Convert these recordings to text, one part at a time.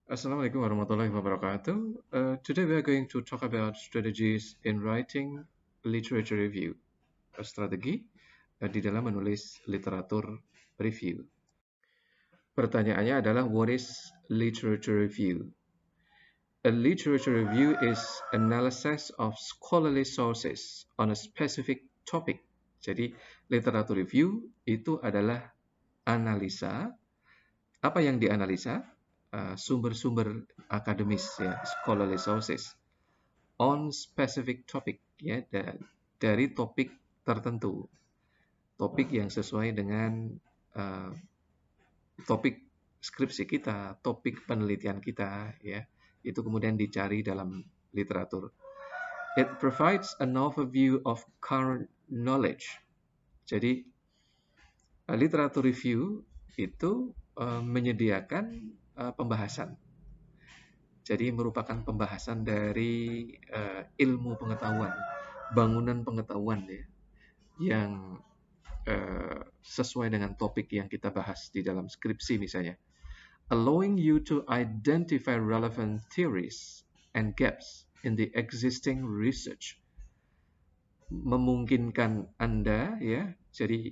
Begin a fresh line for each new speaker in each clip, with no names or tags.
Assalamualaikum warahmatullahi wabarakatuh. Today we are going to talk about strategies in writing literature review. Strategi di dalam menulis literatur review. Pertanyaannya adalah, what is literature review? A literature review is analysis of scholarly sources on a specific topic. Jadi, literatur review itu adalah analisa. Apa yang dianalisa? Sumber-sumber akademis, ya, scholarly sources on specific topic, ya, dari topik tertentu, topik yang sesuai dengan uh, topik skripsi kita, topik penelitian kita, ya, itu kemudian dicari dalam literatur. It provides an overview of current knowledge. Jadi literatur review itu menyediakan pembahasan. Jadi merupakan pembahasan dari ilmu pengetahuan, bangunan pengetahuan, ya, yang sesuai dengan topik yang kita bahas di dalam skripsi misalnya. Allowing you to identify relevant theories and gaps in the existing research. Memungkinkan Anda, ya, jadi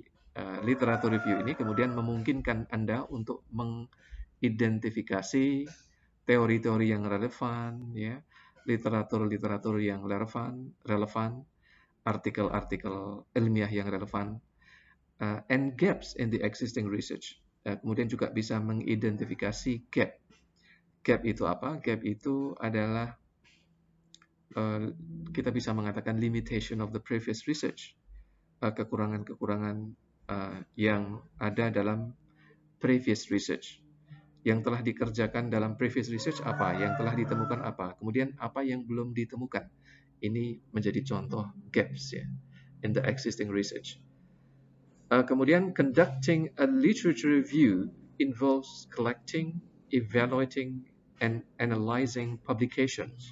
literatur review ini kemudian memungkinkan Anda untuk mengidentifikasi teori-teori yang relevan, ya, literatur-literatur yang relevan, artikel-artikel ilmiah yang relevan, and gaps in the existing research. Kemudian juga bisa mengidentifikasi gap. Gap itu apa? Gap itu adalah kita bisa mengatakan limitation of the previous research, kekurangan-kekurangan yang ada dalam previous research. Yang telah dikerjakan dalam previous research apa, yang telah ditemukan apa, kemudian apa yang belum ditemukan. Ini menjadi contoh gaps, ya, in the existing research. Kemudian conducting a literature review involves collecting, evaluating, and analyzing publications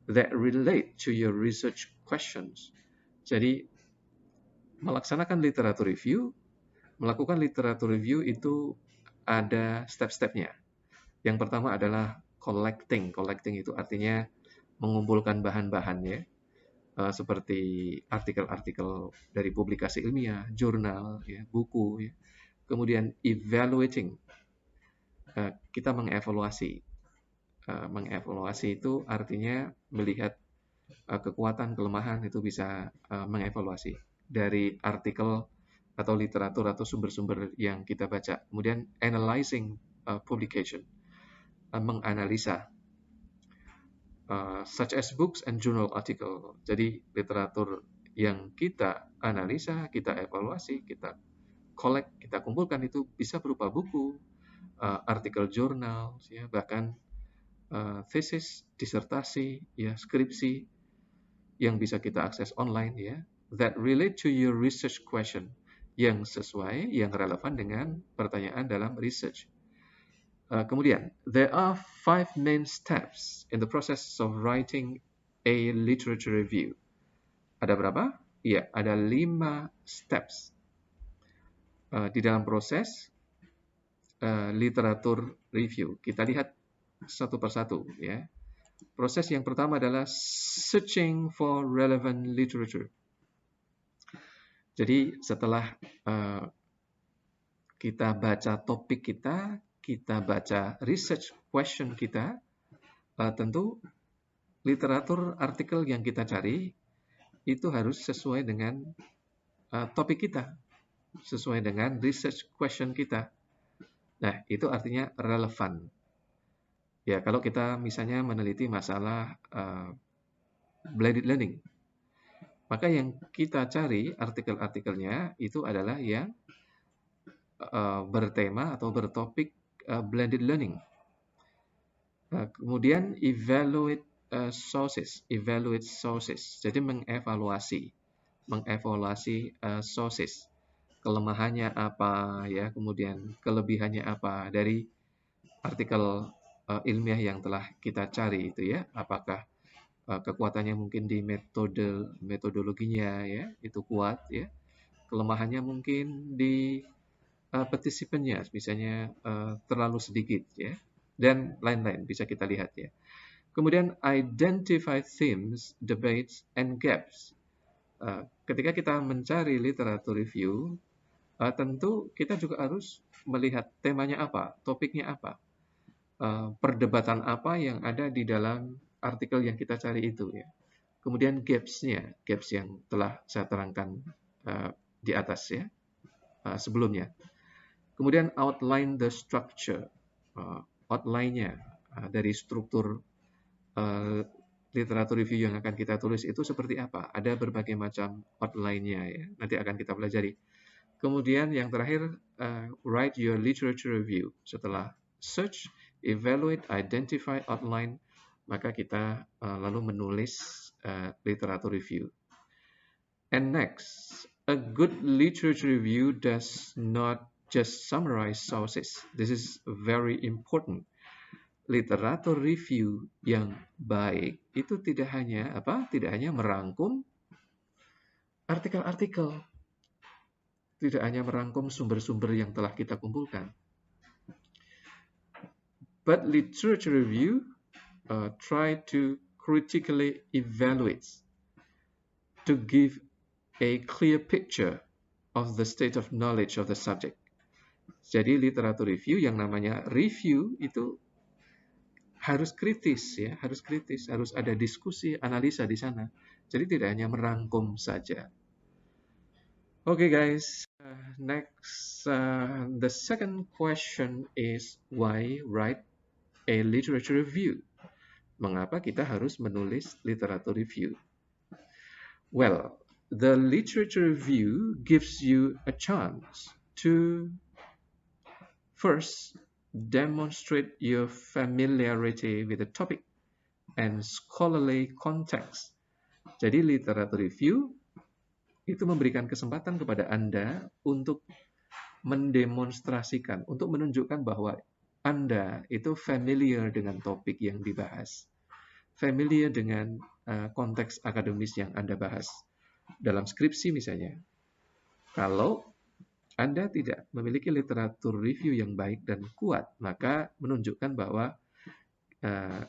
that relate to your research questions. Jadi, melaksanakan literatur review, melakukan literatur review itu ada step-stepnya. Yang pertama adalah collecting. Collecting itu artinya mengumpulkan bahan-bahannya, seperti artikel-artikel dari publikasi ilmiah, jurnal, ya, buku, ya. Kemudian evaluating, kita mengevaluasi. Mengevaluasi itu artinya melihat kekuatan, kelemahan, itu bisa mengevaluasi dari artikel atau literatur atau sumber-sumber yang kita baca. Kemudian analyzing publication, menganalisa, such as books and journal article. Jadi literatur yang kita analisa, kita evaluasi, kita collect, kita kumpulkan itu bisa berupa buku, artikel jurnal, ya, bahkan thesis, disertasi, ya, skripsi yang bisa kita akses online, ya, that relate to your research question, yang sesuai, yang relevan dengan pertanyaan dalam research. Kemudian, there are 5 main steps in the process of writing a literature review. Ada berapa? Iya, ada 5 steps di dalam proses literatur review. Kita lihat satu persatu, ya. Proses yang pertama adalah searching for relevant literature. Jadi setelah kita baca topik kita baca research question kita, tentu literatur artikel yang kita cari itu harus sesuai dengan topik kita, sesuai dengan research question kita. Nah, itu artinya relevan. Ya, kalau kita misalnya meneliti masalah blended learning, maka yang kita cari artikel-artikelnya itu adalah yang bertema atau bertopik blended learning. Kemudian evaluate sources. Jadi mengevaluasi sources. Kelemahannya apa, ya, kemudian kelebihannya apa dari artikel ilmiah yang telah kita cari itu, ya. Apakah kekuatannya mungkin di metodologinya, ya, itu kuat, ya. Kelemahannya mungkin di partisipannya, misalnya terlalu sedikit, ya. dan lain-lain bisa kita lihat ya. Kemudian identify themes, debates, and gaps. Ketika kita mencari literatur review, tentu kita juga harus melihat temanya apa, topiknya apa, perdebatan apa yang ada di dalam artikel yang kita cari itu ya. Kemudian gaps-nya, gaps yang telah saya terangkan di atas ya sebelumnya. Kemudian outline the structure, outline-nya dari struktur literatur review yang akan kita tulis itu seperti apa. Ada berbagai macam outline-nya ya. Nanti akan kita pelajari. Kemudian yang terakhir, write your literature review. Setelah search, evaluate, identify, outline, maka kita lalu menulis literatur review. And next, a good literature review does not just summarize sources. This is very important. Literatur review yang baik itu tidak hanya merangkum artikel-artikel, tidak hanya merangkum sumber-sumber yang telah kita kumpulkan. But literature review try to critically evaluate to give a clear picture of the state of knowledge of the subject. Jadi literatur review yang namanya review itu harus kritis ya, harus ada diskusi, analisa di sana. Jadi tidak hanya merangkum saja. Okay guys, next the second question is why write a literature review? Mengapa kita harus menulis literatur review? Well, the literature review gives you a chance to first demonstrate your familiarity with the topic and scholarly context. Jadi literatur review itu memberikan kesempatan kepada Anda untuk mendemonstrasikan, untuk menunjukkan bahwa Anda itu familiar dengan topik yang dibahas, familiar dengan konteks akademis yang Anda bahas. Dalam skripsi misalnya, kalau Anda tidak memiliki literatur review yang baik dan kuat, maka menunjukkan bahwa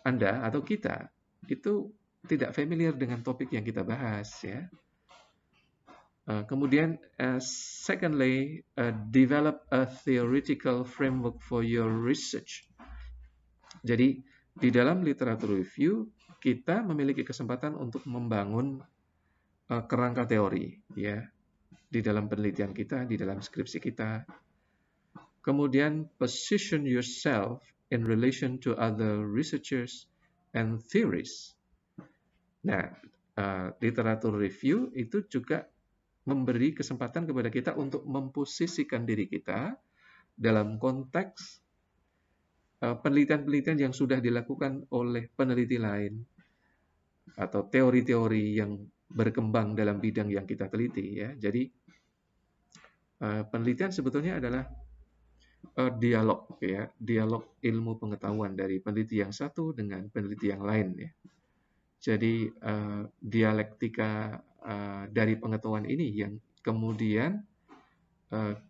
Anda atau kita itu tidak familiar dengan topik yang kita bahas ya. Kemudian, secondly, develop a theoretical framework for your research. Jadi, di dalam literatur review, kita memiliki kesempatan untuk membangun kerangka teori, ya, di dalam penelitian kita, di dalam skripsi kita. Kemudian, position yourself in relation to other researchers and theories. Nah, literatur review itu juga memberi kesempatan kepada kita untuk memposisikan diri kita dalam konteks penelitian-penelitian yang sudah dilakukan oleh peneliti lain atau teori-teori yang berkembang dalam bidang yang kita teliti ya. Jadi penelitian sebetulnya adalah dialog ya, dialog ilmu pengetahuan dari peneliti yang satu dengan peneliti yang lain ya. Jadi dialektika dari pengetahuan ini yang kemudian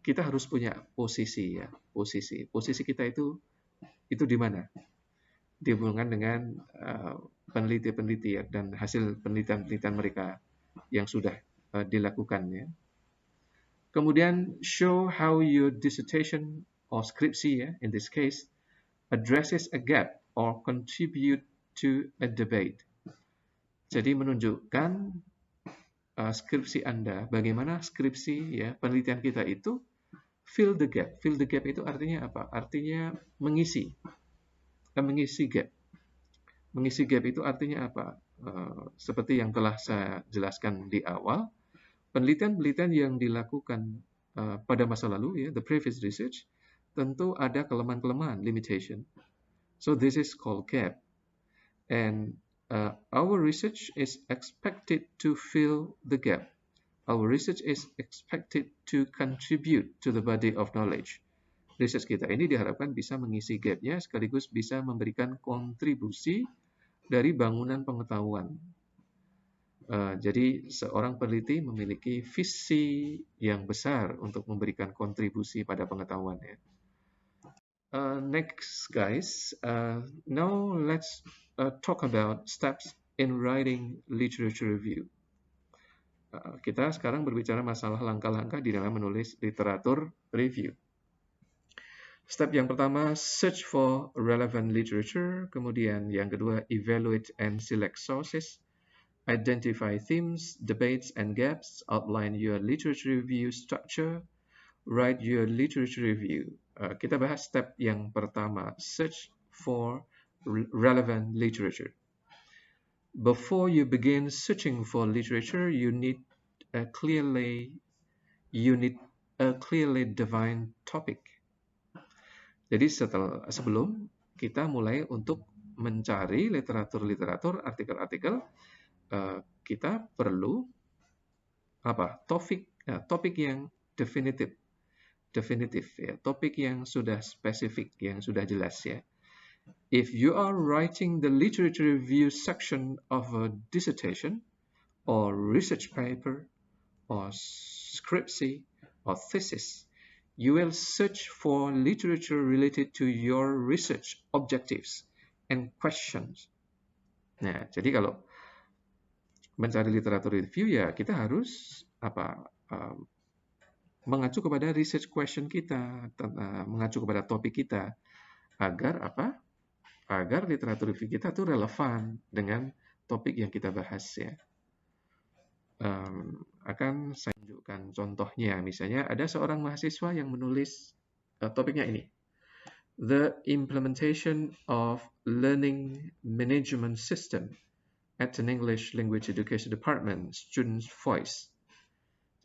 kita harus punya posisi ya, posisi kita itu di mana? Dihubungkan dengan peneliti-peneliti ya, dan hasil penelitian-penelitian mereka yang sudah dilakukan ya. Kemudian show how your dissertation or skripsi ya, in this case, addresses a gap or contribute to a debate. Jadi menunjukkan skripsi Anda, bagaimana skripsi ya, penelitian kita itu fill the gap. Fill the gap itu artinya apa? Artinya mengisi gap. Mengisi gap itu artinya apa? Seperti yang telah saya jelaskan di awal, penelitian-penelitian yang dilakukan pada masa lalu ya, the previous research, tentu ada kelemahan-kelemahan, limitation. So this is called gap. And our research is expected to fill the gap. Our research is expected to contribute to the body of knowledge. Research kita ini diharapkan bisa mengisi gap-nya sekaligus bisa memberikan kontribusi dari bangunan pengetahuan. Jadi seorang peneliti memiliki visi yang besar untuk memberikan kontribusi pada pengetahuan ya. Next, guys, now let's talk about steps in writing literature review. Kita sekarang berbicara masalah langkah-langkah di dalam menulis literatur review. Step yang pertama, search for relevant literature. Kemudian yang kedua, evaluate and select sources. Identify themes, debates, and gaps. Outline your literature review structure. Write your literature review. Kita bahas step yang pertama, search for relevant literature. Before you begin searching for literature, you need a clearly defined topic. Jadi sebelum kita mulai untuk mencari literatur, artikel-artikel, kita perlu topik yang definitif ya, topik yang sudah spesifik, yang sudah jelas ya. If you are writing the literature review section of a dissertation or research paper or scriptsy or thesis, you will search for literature related to your research objectives and questions. Nah, jadi kalau mencari literatur review ya kita harus mengacu kepada research question kita, mengacu kepada topik kita agar agar literatur review kita tuh relevan dengan topik yang kita bahas ya. Akan saya tunjukkan contohnya. Misalnya ada seorang mahasiswa yang menulis topiknya ini. The implementation of learning management system at an English language education department, students' voice.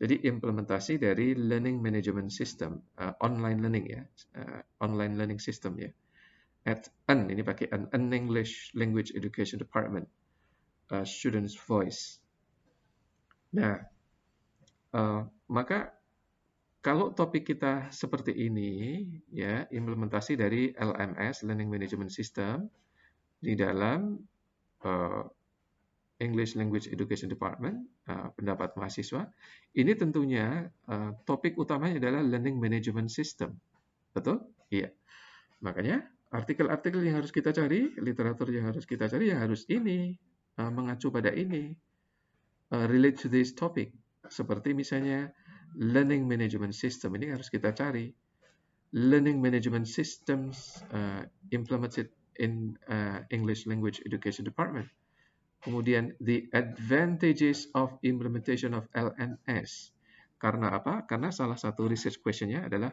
Jadi implementasi dari learning management system, online learning ya, online learning system ya. At ini pakai an English language education department, students' voice. Nah, maka kalau topik kita seperti ini, ya implementasi dari LMS (Learning Management System) di dalam English Language Education Department, pendapat mahasiswa, ini tentunya topik utamanya adalah Learning Management System, betul? Iya. Makanya artikel-artikel yang harus kita cari, literatur yang harus kita cari, yang harus ini mengacu pada ini, relate to this topic. Seperti misalnya learning management system, ini harus kita cari. Learning management systems implemented in English language education department. Kemudian the advantages of implementation of LMS. Karena apa? Karena salah satu research questionnya adalah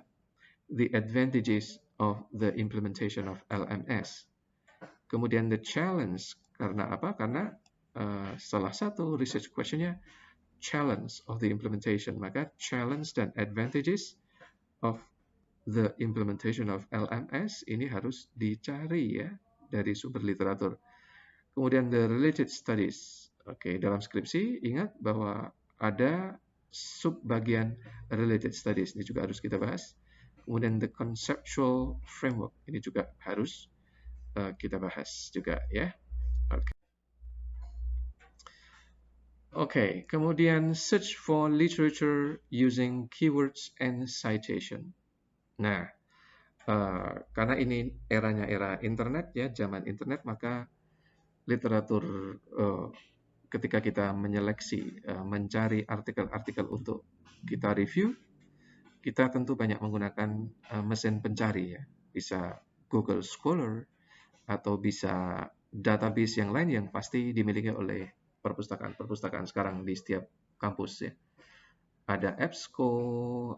the advantages of the implementation of LMS. Kemudian the challenge. Karena apa? Karena salah satu research questionnya challenge of the implementation. Maka challenge dan advantages of the implementation of LMS ini harus dicari ya dari sumber literatur. Kemudian the related studies. Oke, dalam skripsi ingat bahwa ada subbagian related studies, ini juga harus kita bahas. Kemudian the conceptual framework, ini juga harus kita bahas juga ya. Oke, kemudian search for literature using keywords and citation. Nah, karena ini eranya era internet ya, zaman internet, maka literatur ketika kita menyeleksi, mencari artikel-artikel untuk kita review, kita tentu banyak menggunakan mesin pencari ya. Bisa Google Scholar atau bisa database yang lain yang pasti dimiliki oleh perpustakaan sekarang di setiap kampus ya. Ada EBSCO,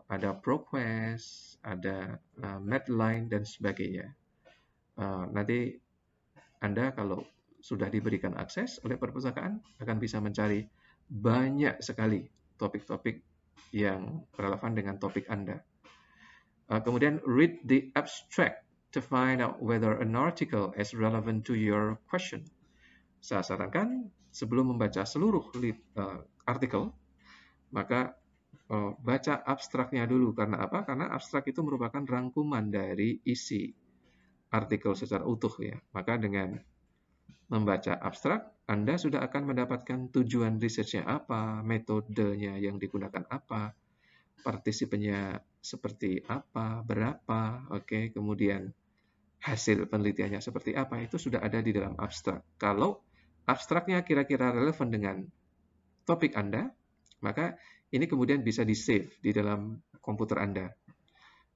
ada ProQuest, ada Medline dan sebagainya. Nanti Anda kalau sudah diberikan akses oleh perpustakaan akan bisa mencari banyak sekali topik-topik yang relevan dengan topik Anda. Kemudian read the abstract to find out whether an article is relevant to your question. Saya sarankan sebelum membaca seluruh artikel, maka baca abstraknya dulu. Karena apa? Karena abstrak itu merupakan rangkuman dari isi artikel secara utuh ya. Maka dengan membaca abstrak, Anda sudah akan mendapatkan tujuan risetnya apa, metodenya yang digunakan apa, partisipannya seperti apa, berapa, oke, kemudian hasil penelitiannya seperti apa, itu sudah ada di dalam abstrak. Kalau abstraknya kira-kira relevan dengan topik Anda, maka ini kemudian bisa di-save di dalam komputer Anda.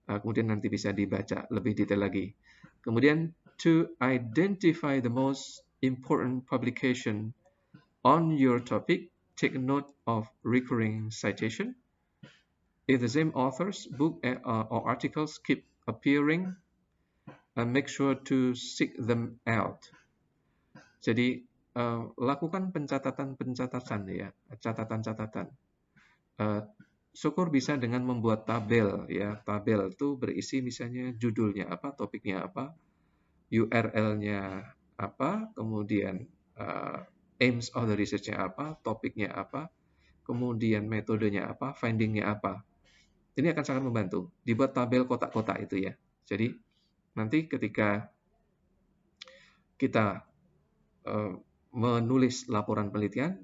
Kemudian nanti bisa dibaca lebih detail lagi. Kemudian, to identify the most important publication on your topic, take note of recurring citation. If the same author's book or articles keep appearing, make sure to seek them out. Jadi, lakukan pencatatan-pencatatan ya, catatan-catatan. Syukur bisa dengan membuat tabel ya. Tabel itu berisi misalnya judulnya apa, topiknya apa, URL-nya apa, kemudian aims of the research-nya apa, topiknya apa, kemudian metodenya apa, finding-nya apa. Ini akan sangat membantu. Dibuat tabel kotak-kotak itu ya. Jadi nanti ketika kita menulis laporan penelitian,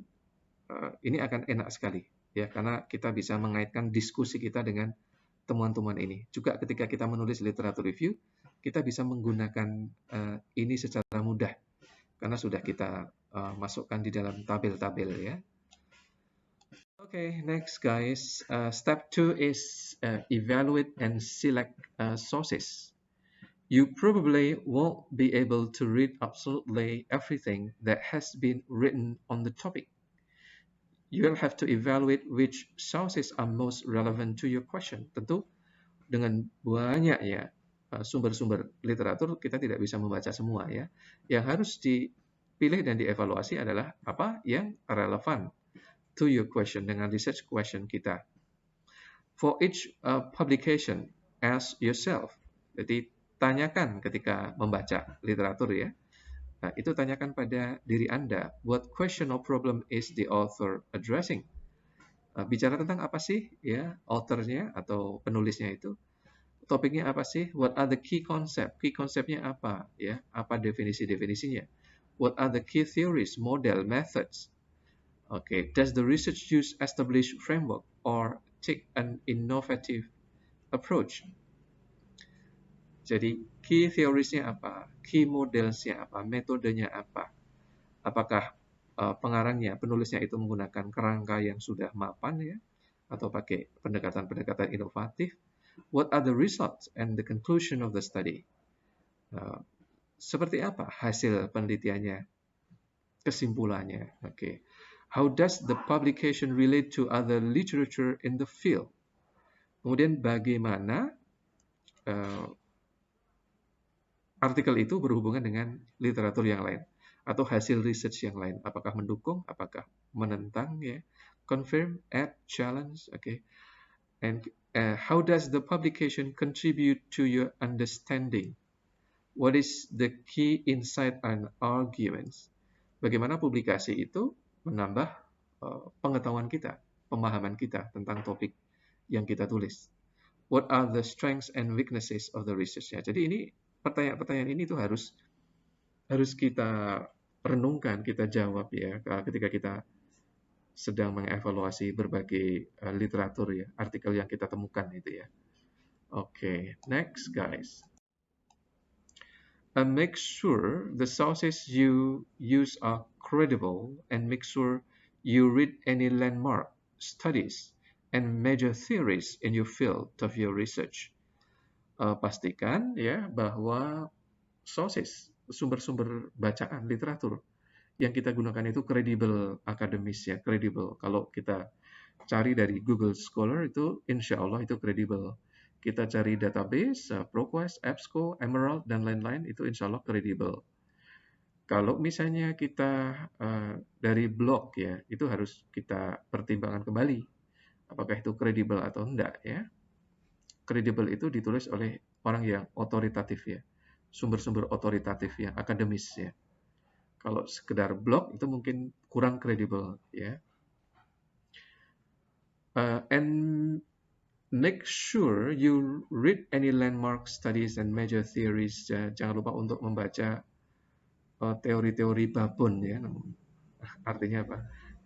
ini akan enak sekali ya, karena kita bisa mengaitkan diskusi kita dengan temuan-temuan ini. Juga ketika kita menulis literatur review, kita bisa menggunakan ini secara mudah karena sudah kita masukkan di dalam tabel-tabel ya. Okay, next guys, step 2 is evaluate and select sources. You probably won't be able to read absolutely everything that has been written on the topic. You will have to evaluate which sources are most relevant to your question. Tentu dengan banyak ya sumber-sumber literatur kita tidak bisa membaca semua ya. Yang harus dipilih dan dievaluasi adalah apa yang relevan to your question dengan research question kita. For each publication, ask yourself. Jadi tanyakan ketika membaca literatur ya. Nah, itu tanyakan pada diri Anda, what question or problem is the author addressing? Bicara tentang apa sih ya authornya atau penulisnya itu? Topiknya apa sih? What are the key concept? Key konsepnya apa ya? Apa definisi-definisinya? What are the key theories, model, methods? Okay, does the research use established framework or take an innovative approach? Jadi key theories-nya apa, key models-nya apa, metodenya apa. Apakah pengarangnya, penulisnya itu menggunakan kerangka yang sudah mapan ya, atau pakai pendekatan-pendekatan inovatif. What are the results and the conclusion of the study? Seperti apa hasil penelitiannya, kesimpulannya. Okay. How does the publication relate to other literature in the field? Kemudian bagaimana artikel itu berhubungan dengan literatur yang lain atau hasil research yang lain, apakah mendukung, apakah menentang ya, confirm, add, challenge, okay. And how does the publication contribute to your understanding? What is the key insight and arguments? Bagaimana publikasi itu menambah pengetahuan kita, pemahaman kita tentang topik yang kita tulis. What are the strengths and weaknesses of the research? Ya, jadi ini pertanyaan-pertanyaan ini tuh harus kita renungkan, kita jawab ya ketika kita sedang mengevaluasi berbagai literatur ya, artikel yang kita temukan itu ya. Okay, next guys. Make sure the sources you use are credible and make sure you read any landmark studies and major theories in your field of your research. Pastikan ya bahwa sources, sumber-sumber bacaan literatur yang kita gunakan itu kredibel akademis ya, kredibel. Kalau kita cari dari Google Scholar itu insya Allah itu kredibel. Kita cari database, ProQuest, EBSCO, Emerald, dan lain-lain itu insya Allah kredibel. Kalau misalnya kita dari blog ya, itu harus kita pertimbangkan kembali. Apakah itu kredibel atau enggak ya. Kredibel itu ditulis oleh orang yang otoritatif ya, sumber-sumber otoritatif yang akademis ya. Kalau sekedar blog itu mungkin kurang kredibel ya. And make sure you read any landmark studies and major theories. Jangan lupa untuk membaca teori-teori babon ya. Artinya apa?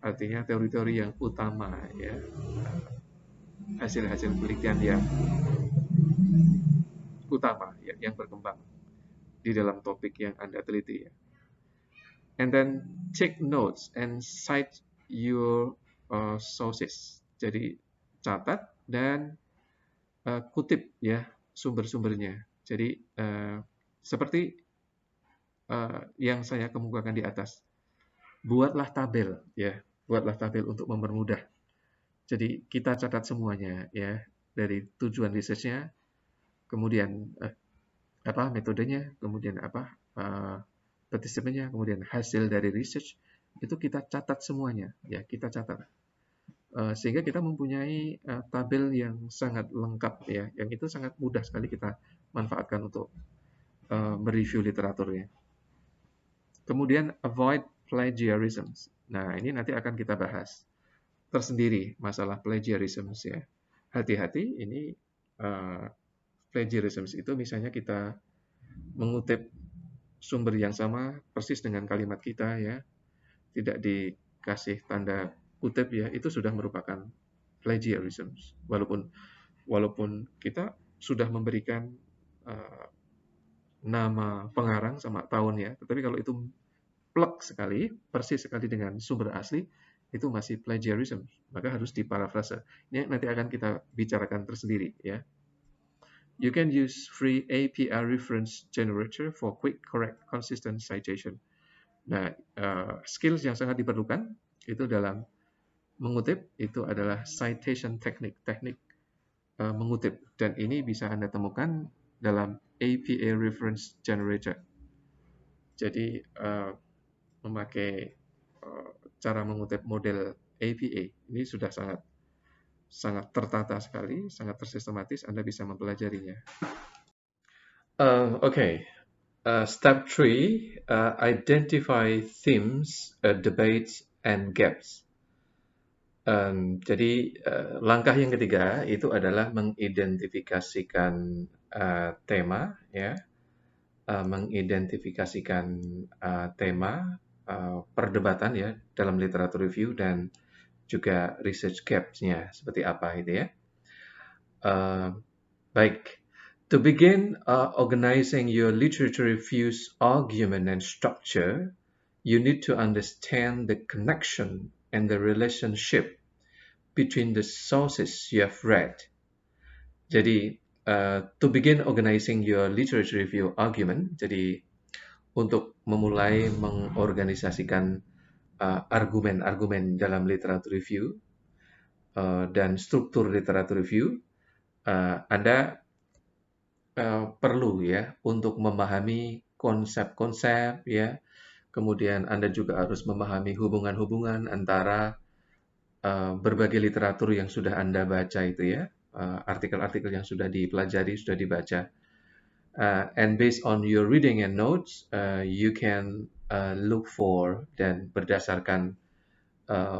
Artinya teori-teori yang utama ya. Hasil-hasil penelitian yang utama ya, yang berkembang. di dalam topik yang Anda teliti ya. And then take notes and cite your sources. Jadi catat dan kutip ya sumber-sumbernya. Jadi seperti yang saya kemukakan di atas, buatlah tabel ya, buatlah tabel untuk mempermudah. Jadi kita catat semuanya ya, dari tujuan risetnya, kemudian apa metodenya, kemudian apa partisipasinya, kemudian hasil dari research, itu kita catat semuanya ya, kita catat. Sehingga kita mempunyai tabel yang sangat lengkap ya, yang itu sangat mudah sekali kita manfaatkan untuk mereview literaturnya. Kemudian avoid plagiarism. Nah, ini nanti akan kita bahas tersendiri masalah plagiarism ya. Hati-hati, ini plagiarism itu misalnya kita mengutip sumber yang sama persis dengan kalimat kita ya, tidak dikasih tanda kutip ya, itu sudah merupakan plagiarism. Walaupun kita sudah memberikan nama pengarang sama tahun ya, tetapi kalau itu plek sekali, persis sekali dengan sumber asli, itu masih plagiarism, maka harus diparafrase. Ini nanti akan kita bicarakan tersendiri ya. You can use free API reference generator for quick, correct, consistent citation. Nah, skills yang sangat diperlukan itu dalam mengutip itu adalah citation technique, teknik mengutip, dan ini bisa Anda temukan dalam APA reference generator. Jadi memakai cara mengutip model APA ini sudah sangat tertata sekali, sangat tersistematis, Anda bisa mempelajarinya. Okay. Step 3, identify themes, debates, and gaps. Jadi langkah yang ketiga itu adalah mengidentifikasikan tema, ya, mengidentifikasikan tema perdebatan ya dalam literatur review dan juga research gaps-nya seperti apa itu ya. Baik. To begin organizing your literature reviews argument and structure, you need to understand the connection and the relationship between the sources you have read. Jadi, to begin organizing your literature review argument, jadi untuk memulai mengorganisasikan argumen-argumen dalam literatur review dan struktur literatur review, Anda perlu ya untuk memahami konsep-konsep ya. Kemudian Anda juga harus memahami hubungan-hubungan antara berbagai literatur yang sudah Anda baca itu ya, artikel-artikel yang sudah dipelajari, sudah dibaca. And based on your reading and notes, you can look for, dan berdasarkan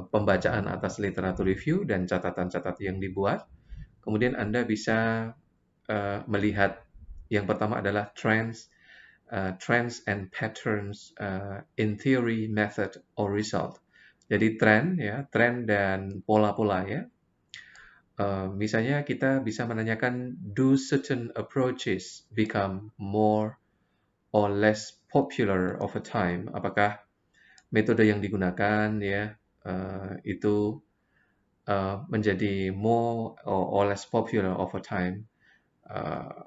pembacaan atas literatur review dan catatan-catatan yang dibuat, kemudian Anda bisa melihat yang pertama adalah trends and patterns in theory, method, or result. Jadi tren dan pola-pola ya. Misalnya kita bisa menanyakan, do certain approaches become more or less popular over time? Apakah metode yang digunakan ya itu menjadi more or less popular over time?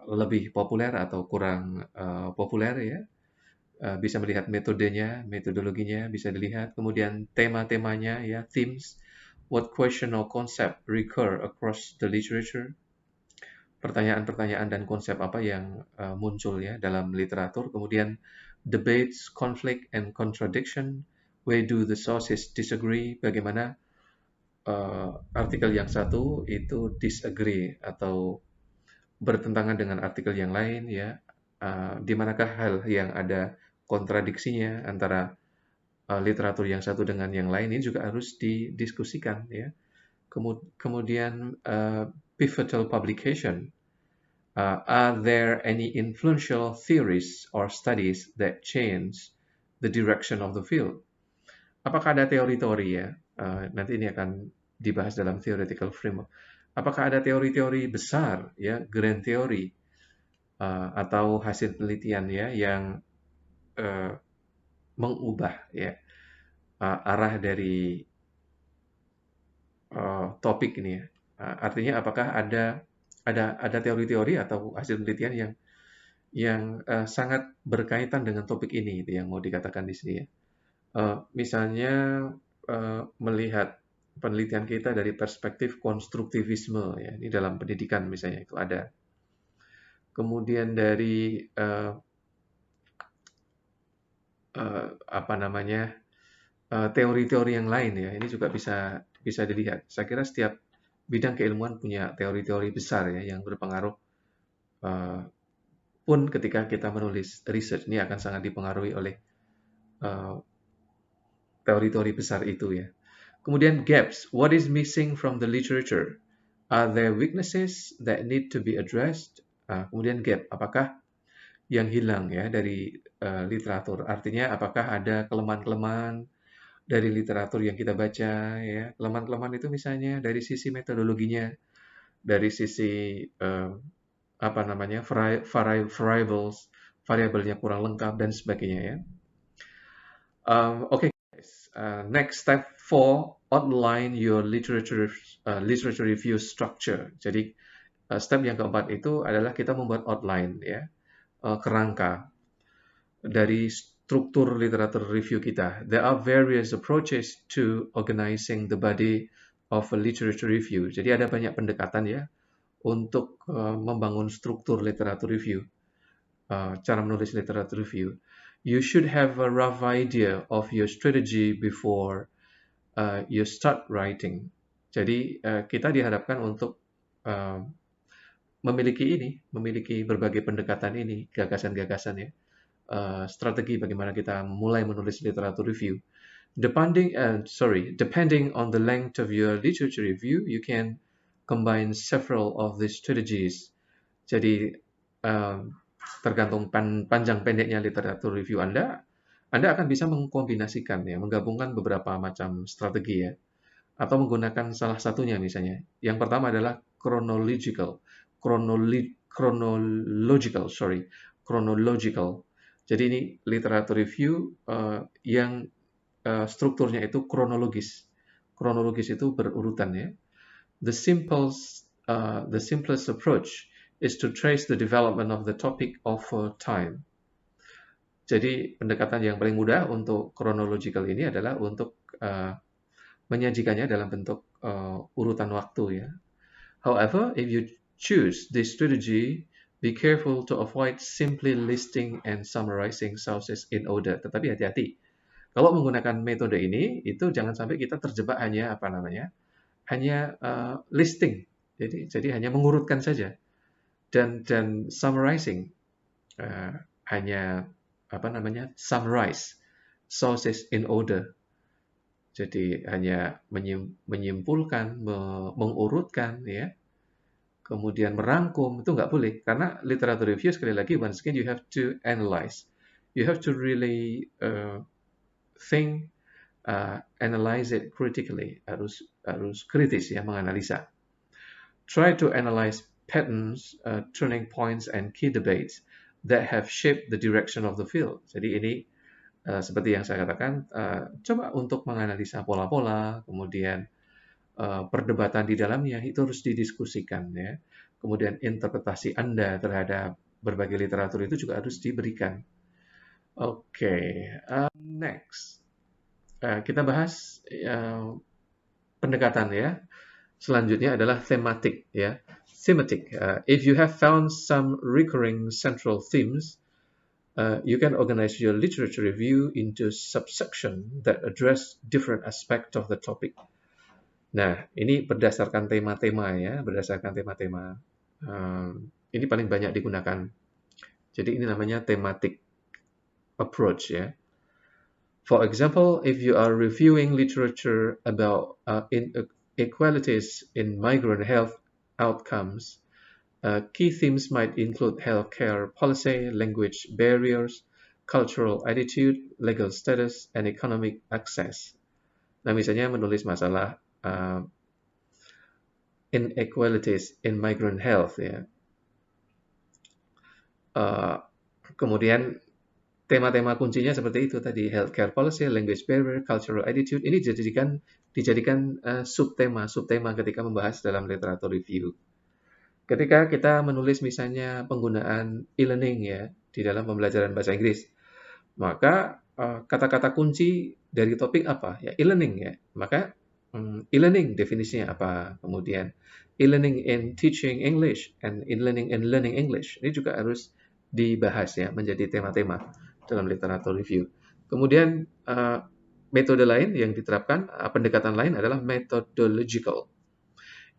Lebih populer atau kurang populer ya. Bisa melihat metodenya, metodologinya bisa dilihat. Kemudian tema-temanya ya, themes. What question or concept recur across the literature? Pertanyaan-pertanyaan dan konsep apa yang muncul ya dalam literatur. Kemudian debates, conflict, and contradiction. Where do the sources disagree? Bagaimana artikel yang satu itu disagree atau bertentangan dengan artikel yang lain ya, di manakah hal yang ada kontradiksinya antara literatur yang satu dengan yang lain, ini juga harus didiskusikan ya. Kemudian pivotal publication, are there any influential theories or studies that change the direction of the field? Apakah ada teori-teori ya, nanti ini akan dibahas dalam theoretical framework. Apakah ada teori-teori besar, ya, grand theory, atau hasil penelitian ya yang uh, mengubah ya arah dari topik ini ya. Artinya apakah ada teori-teori atau hasil penelitian yang sangat berkaitan dengan topik ini itu yang mau dikatakan di sini ya. Misalnya melihat penelitian kita dari perspektif konstruktivisme ya, ini dalam pendidikan misalnya itu ada. Kemudian dari apa namanya teori-teori yang lain ya, ini juga bisa dilihat. Saya kira setiap bidang keilmuan punya teori-teori besar ya yang berpengaruh. Uh, pun ketika kita menulis research ini akan sangat dipengaruhi oleh uh, teori-teori besar itu ya. Kemudian gaps, what is missing from the literature? Are there weaknesses that need to be addressed? Kemudian gap, apakah yang hilang ya dari literatur? Artinya apakah ada kelemahan-kelemahan dari literatur yang kita baca ya? Kelemahan-kelemahan itu misalnya dari sisi metodologinya, dari sisi apa namanya variables, variabelnya kurang lengkap dan sebagainya ya. Okay, guys. Next step 4, outline your literature review structure. Jadi step yang keempat itu adalah kita membuat outline ya, kerangka dari struktur literatur review kita. There are various approaches to organizing the body of a literature review. Jadi ada banyak pendekatan ya untuk membangun struktur literatur review, cara menulis literatur review. You should have a rough idea of your strategy before you start writing. Jadi kita dihadapkan untuk memiliki berbagai pendekatan ini, gagasan-gagasan ya, strategi bagaimana kita mulai menulis literatur review. Depending on the length of your literature review, you can combine several of these strategies. Jadi tergantung panjang pendeknya literatur review Anda akan bisa mengkombinasikan ya, menggabungkan beberapa macam strategi ya, atau menggunakan salah satunya misalnya. Yang pertama adalah chronological. Jadi ini literatur review yang strukturnya itu kronologis. Kronologis itu berurutan ya. The simplest approach is to trace the development of the topic over time. Jadi pendekatan yang paling mudah untuk chronological ini adalah untuk menyajikannya dalam bentuk urutan waktu ya. However, if you choose this strategy, be careful to avoid simply listing and summarizing sources in order. Tetapi hati-hati. Kalau menggunakan metode ini, itu jangan sampai kita terjebak hanya hanya listing. Jadi hanya mengurutkan saja. Dan summarizing hanya summarize sources in order. Jadi hanya menyimpulkan, mengurutkan ya. Kemudian merangkum itu nggak boleh karena literatur review sekali lagi once again you have to analyze. You have to really think, analyze it critically, harus kritis ya menganalisa. Try to analyze patterns, turning points and key debates that have shaped the direction of the field. Jadi ini seperti yang saya katakan, coba untuk menganalisa pola-pola, kemudian perdebatan di dalamnya itu harus didiskusikan ya. Kemudian interpretasi Anda terhadap berbagai literatur itu juga harus diberikan. Oke, next. Kita bahas pendekatan ya. Selanjutnya adalah thematic ya. Thematic. If you have found some recurring central themes, you can organize your literature review into subsection that address different aspect of the topic. Nah, ini berdasarkan tema-tema ya, berdasarkan tema-tema. Ini paling banyak digunakan. Jadi ini namanya thematic approach ya. For example, if you are reviewing literature about inequalities in migrant health outcomes, key themes might include healthcare policy, language barriers, cultural attitude, legal status, and economic access. Nah, misalnya menulis masalah inequalities in migrant health ya. Uh, kemudian tema-tema kuncinya seperti itu tadi, healthcare policy, language barrier, cultural attitude. Ini dijadikan subtema ketika membahas dalam literatur review. Ketika kita menulis misalnya penggunaan e-learning ya di dalam pembelajaran bahasa Inggris, maka kata-kata kunci dari topik apa? Ya e-learning ya. Maka e-learning definisinya apa? Kemudian e-learning in teaching English and e-learning in learning English. Ini juga harus dibahas ya menjadi tema-tema dalam literatur review. Kemudian metode lain yang diterapkan, pendekatan lain adalah methodological.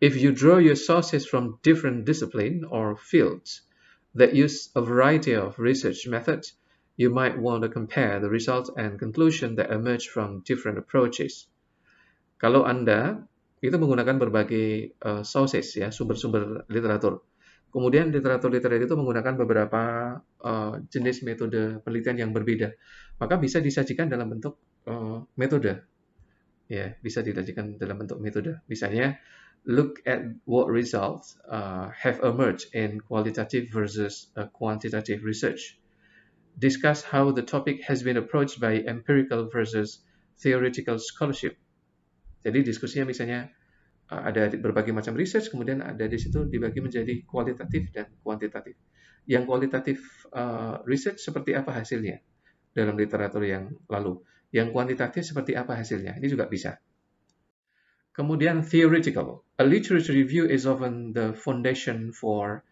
If you draw your sources from different discipline or fields that use a variety of research methods, you might want to compare the results and conclusion that emerge from different approaches. Kalau Anda itu menggunakan berbagai sources ya, sumber-sumber literatur. Kemudian literatur-literatur itu menggunakan beberapa jenis metode penelitian yang berbeda. Maka bisa disajikan dalam bentuk metode. Ya, bisa disajikan dalam bentuk metode. Misalnya, look at what results have emerged in qualitative versus quantitative research. Discuss how the topic has been approached by empirical versus theoretical scholarship. Jadi diskusinya misalnya ada berbagai macam research, kemudian ada di situ dibagi menjadi kualitatif dan kuantitatif. Yang kualitatif research seperti apa hasilnya dalam literatur yang lalu. Yang kuantitatif seperti apa hasilnya. Ini juga bisa. Kemudian theoretical. A literature review is often the foundation for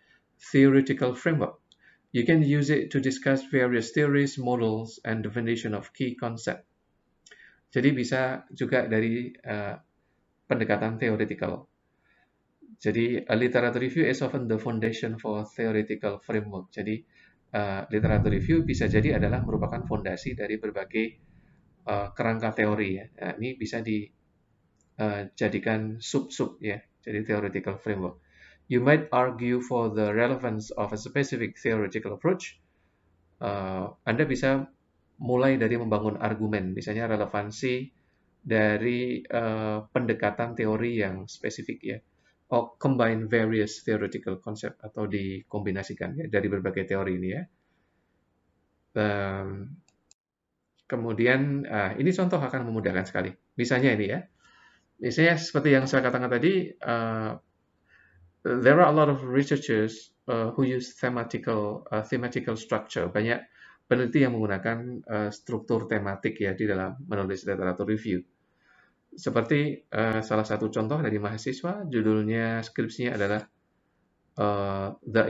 theoretical framework. You can use it to discuss various theories, models, and definition of key concept. Jadi bisa juga dari pendekatan theoretical. Jadi a literature review is often the foundation for theoretical framework. Jadi literature review bisa jadi adalah merupakan fondasi dari berbagai kerangka teori ya. Nah, ini bisa dijadikan sub-sub ya, jadi theoretical framework. You might argue for the relevance of a specific theoretical approach. Anda bisa mulai dari membangun argumen, misalnya relevansi dari pendekatan teori yang spesifik ya, or combine various theoretical concept atau dikombinasikan ya dari berbagai teori ini ya. Kemudian ini contoh akan memudahkan sekali. Misalnya ini ya, misalnya seperti yang saya katakan tadi, there are a lot of researchers who use thematical structure. Banyak peneliti yang menggunakan struktur tematik ya di dalam menulis literatur review. Seperti salah satu contoh dari mahasiswa, judulnya skripsinya adalah the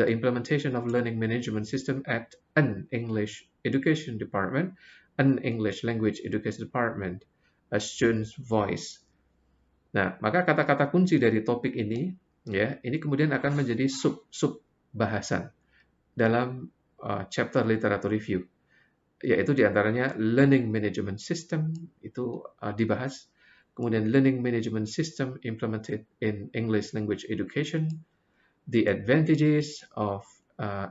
implementation of learning management system at an English education department, an English language education department, a student's voice. Nah, maka kata-kata kunci dari topik ini ya, ini kemudian akan menjadi sub bahasan dalam chapter literature review, yaitu diantaranya learning management system itu dibahas, kemudian learning management system implemented in English language education, the advantages of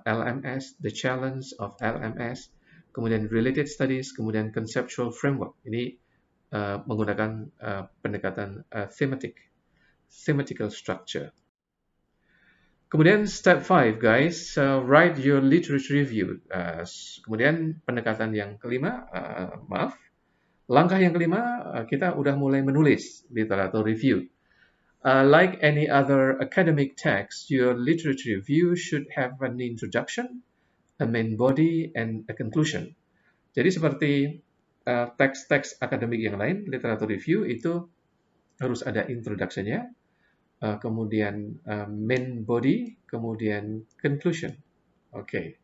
LMS, the challenge of LMS, kemudian related studies, kemudian conceptual framework. Ini menggunakan pendekatan thematical structure. Kemudian step 5 guys, write your literature review. Kemudian pendekatan yang kelima, langkah yang kelima, kita udah mulai menulis literatur review. Like any other academic text, your literature review should have an introduction, a main body, and a conclusion. Jadi seperti teks-teks akademik yang lain, literatur review itu harus ada introduction-nya, kemudian main body, kemudian conclusion. Oke.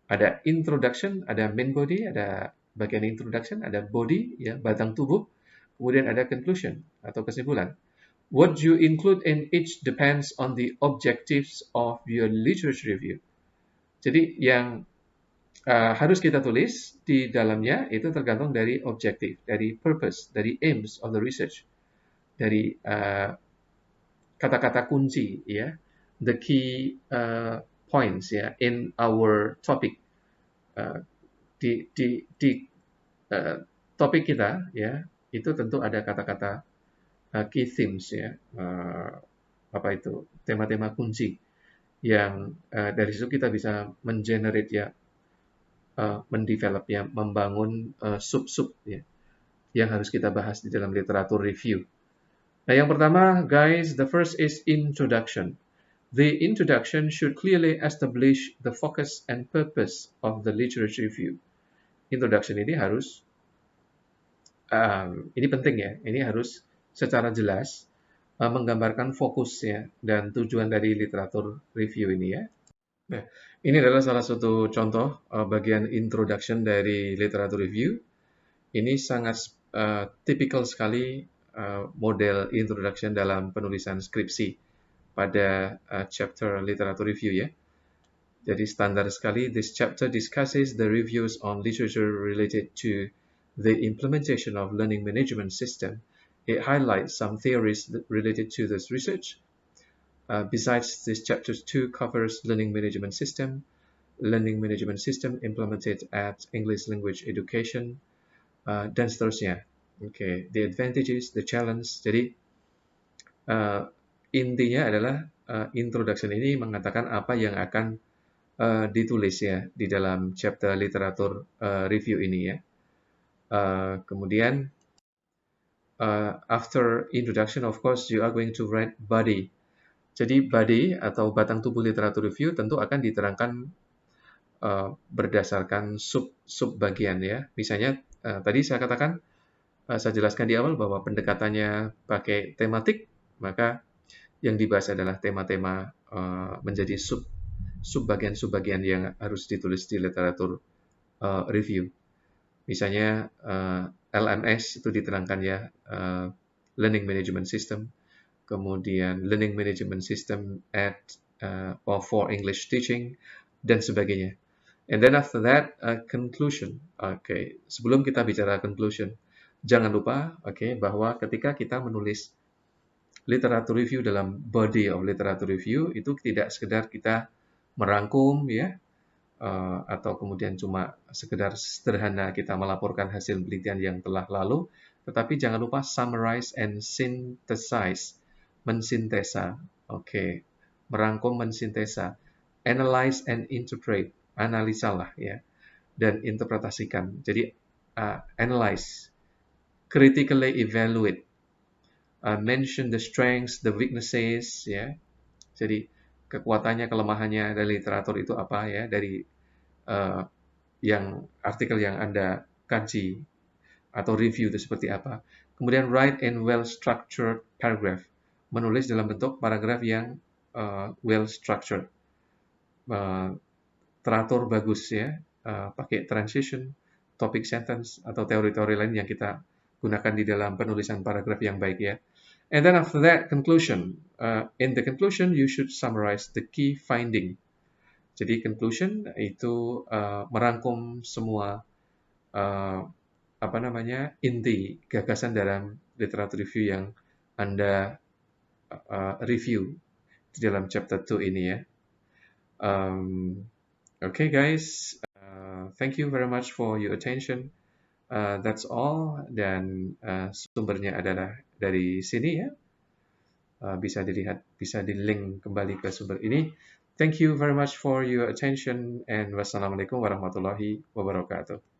Ada introduction, ada main body, ada bagian introduction, ada body, ya, batang tubuh, kemudian ada conclusion atau kesimpulan. What you include in each depends on the objectives of your literature review. Jadi yang harus kita tulis di dalamnya itu tergantung dari objektif, dari purpose, dari aims of the research, dari kata-kata kunci ya, the key points ya in our topic. Di topik kita ya, itu tentu ada kata-kata key themes ya, apa itu tema-tema kunci yang dari situ kita bisa mengenerate ya, mendevelop ya, membangun sub-sub ya, yang harus kita bahas di dalam literatur review. Nah, yang pertama, guys, the first is introduction. The introduction should clearly establish the focus and purpose of the literature review. Introduction ini harus, ini penting ya, ini harus secara jelas menggambarkan fokus ya dan tujuan dari literatur review ini ya. Nah, ini adalah salah satu contoh bagian introduction dari literatur review. Ini sangat tipikal sekali model introduction dalam penulisan skripsi pada chapter literatur review ya. Jadi standar sekali, this chapter discusses the reviews on literature related to the implementation of learning management system. It highlights some theories related to this research. Besides, this chapter 2 covers learning management system implemented at English language education, dan seterusnya. Okay, the advantages, the challenge. Jadi intinya adalah introduction ini mengatakan apa yang akan ditulis ya di dalam chapter literatur review ini ya. Kemudian after introduction, of course, you are going to write body. Jadi body atau batang tubuh literatur review tentu akan diterangkan berdasarkan sub bagian ya. Misalnya tadi saya katakan, saya jelaskan di awal bahwa pendekatannya pakai tematik, maka yang dibahas adalah tema-tema menjadi sub bagian yang harus ditulis di literatur review. Misalnya LMS itu diterangkan ya, Learning Management System, kemudian Learning Management System at or for English Teaching, dan sebagainya. And then after that, conclusion. Okay, sebelum kita bicara conclusion, jangan lupa, bahwa ketika kita menulis literatur review dalam body of literatur review, itu tidak sekedar kita merangkum ya, atau kemudian cuma sekedar sederhana kita melaporkan hasil penelitian yang telah lalu, tetapi jangan lupa summarize and synthesize, mensintesa, merangkum, mensintesa, analyze and interpret, analisalah ya, dan interpretasikan. Jadi analyze, critically evaluate, mention the strengths, the weaknesses ya. Jadi kekuatannya, kelemahannya dari literatur itu apa ya, dari yang artikel yang Anda kaji atau review itu seperti apa. Kemudian write in well-structured paragraph, menulis dalam bentuk paragraf yang well-structured, teratur bagus ya, pakai transition, topic sentence, atau teori-teori lain yang kita gunakan di dalam penulisan paragraf yang baik ya. And then after that, conclusion. In the conclusion, you should summarize the key finding. Jadi conclusion itu merangkum semua inti gagasan dalam literatur review yang Anda review di dalam chapter 2 ini ya. Okay guys, thank you very much for your attention. That's all, dan sumbernya adalah dari sini ya. Bisa dilihat, bisa di-link kembali ke sumber ini. Thank you very much for your attention, and wassalamualaikum warahmatullahi wabarakatuh.